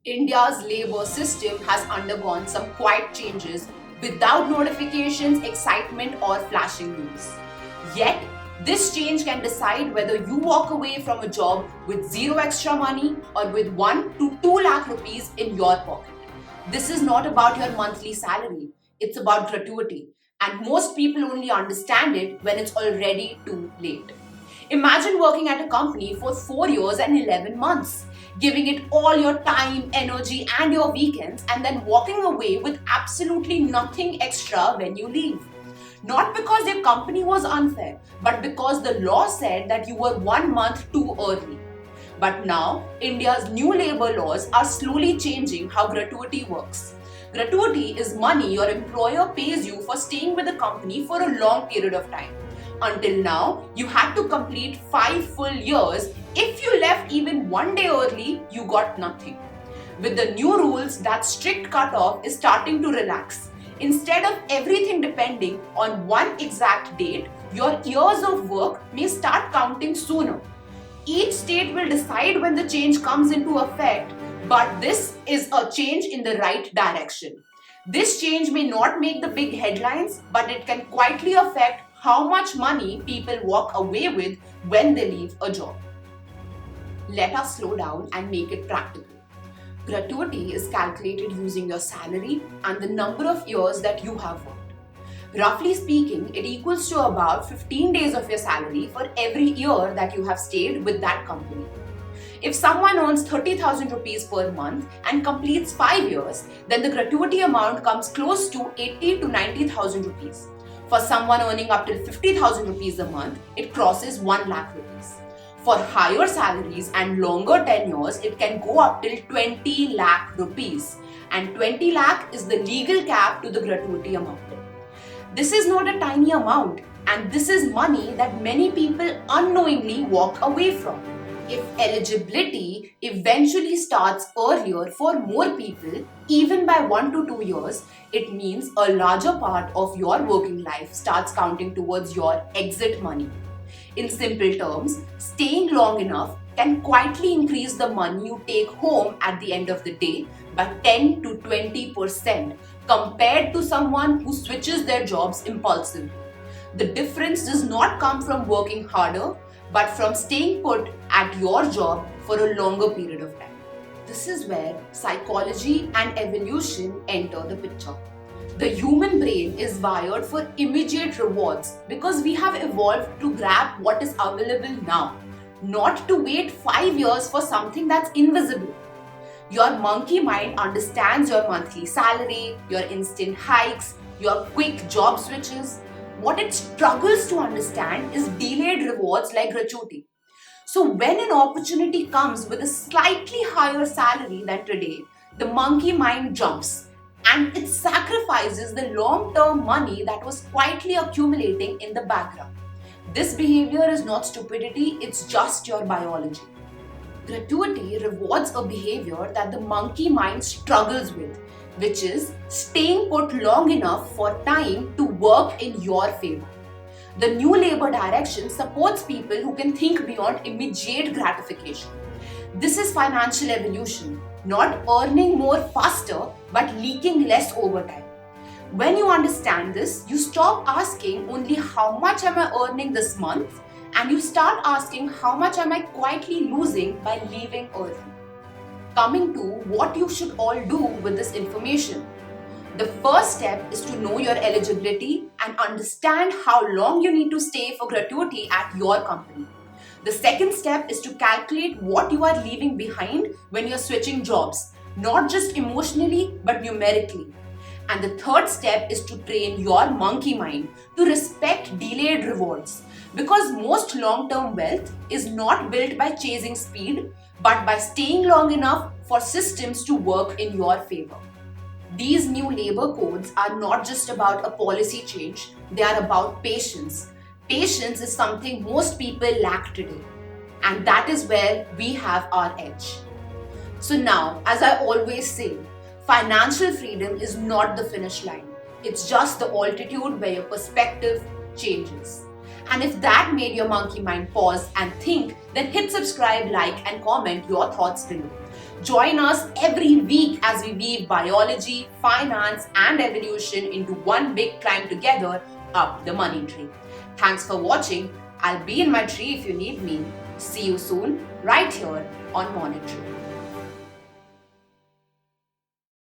India's labor system has undergone some quiet changes without notifications, excitement, or flashing news. Yet, this change can decide whether you walk away from a job with zero extra money or with 1 to 2 lakh rupees in your pocket. This is not about your monthly salary, it's about gratuity. And most people only understand it when it's already too late. Imagine working at a company for 4 years and 11 months, giving it all your time, energy, and your weekends, and then walking away with absolutely nothing extra when you leave. Not because your company was unfair, but because the law said that you were 1 month too early. But now, India's new labor laws are slowly changing how gratuity works. Gratuity is money your employer pays you for staying with the company for a long period of time. Until now, you had to complete 5 full years. If you left even 1 day early, you got nothing. With the new rules, that strict cutoff is starting to relax. Instead of everything depending on one exact date, your years of work may start counting sooner. Each state will decide when the change comes into effect, but this is a change in the right direction. This change may not make the big headlines, but it can quietly affect how much money people walk away with when they leave a job. Let us slow down and make it practical. Gratuity is calculated using your salary and the number of years that you have worked. Roughly speaking, it equals to about 15 days of your salary for every year that you have stayed with that company. If someone earns 30,000 rupees per month and completes 5 years, then the gratuity amount comes close to 80 to 90,000 rupees. For someone earning up to 50,000 rupees a month, it crosses 1 lakh rupees. For higher salaries and longer tenures, it can go up till 20 lakh rupees. And 20 lakh is the legal cap to the gratuity amount. This is not a tiny amount, and this is money that many people unknowingly walk away from. If eligibility eventually starts earlier for more people, even by 1 to 2 years, it means a larger part of your working life starts counting towards your exit money. In simple terms, staying long enough can quietly increase the money you take home at the end of the day by 10 to 20% compared to someone who switches their jobs impulsively. The difference does not come from working harder, but from staying put at your job for a longer period of time. This is where psychology and evolution enter the picture. The human brain is wired for immediate rewards because we have evolved to grab what is available now, not to wait 5 years for something that's invisible. Your monkey mind understands your monthly salary, your instant hikes, your quick job switches. What it struggles to understand is delayed rewards like gratuity. So, when an opportunity comes with a slightly higher salary than today, the monkey mind jumps and it sacrifices the long term money that was quietly accumulating in the background. This behavior is not stupidity, it's just your biology. Gratuity rewards a behavior that the monkey mind struggles with, which is staying put long enough for time to work in your favor. The new labor direction supports people who can think beyond immediate gratification. This is financial evolution, not earning more faster but leaking less over time. When you understand this, you stop asking only how much am I earning this month and you start asking how much am I quietly losing by leaving early. Coming to what you should all do with this information. The first step is to know your eligibility and understand how long you need to stay for gratuity at your company. The second step is to calculate what you are leaving behind when you're switching jobs, not just emotionally but numerically. And the third step is to train your monkey mind to respect delayed rewards because most long-term wealth is not built by chasing speed but by staying long enough for systems to work in your favor. These new labor codes are not just about a policy change, they are about patience. Patience is something most people lack today, and that is where we have our edge. So, now, as I always say, financial freedom is not the finish line, it's just the altitude where your perspective changes. And if that made your monkey mind pause and think, then hit subscribe, like, and comment your thoughts below. Join us every week as we weave biology, finance, and evolution into one big climb together up the money tree. Thanks for watching. I'll be in my tree if you need me. See you soon, right here on Monetary.